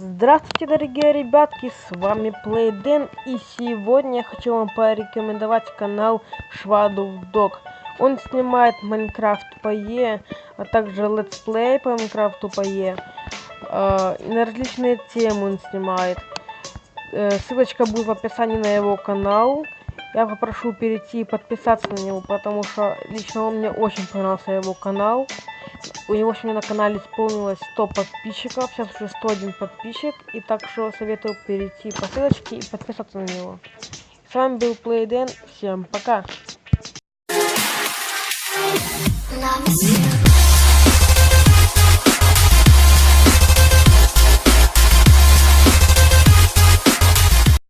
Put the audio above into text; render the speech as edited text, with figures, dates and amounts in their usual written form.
Здравствуйте, дорогие ребятки, с вами Плейден, и сегодня я хочу вам порекомендовать канал Shadow Dog. Он снимает Майнкрафт по Е, а также летсплей по Майнкрафту по Е. На различные темы он снимает. Ссылочка будет в описании на его канал. Я попрошу перейти и подписаться на него, потому что лично он мне очень понравился его канал. У него сегодня на канале исполнилось 100 подписчиков, сейчас уже 101 подписчик, и так что советую перейти по ссылочке и подписаться на него. С вами был Плейден, всем пока!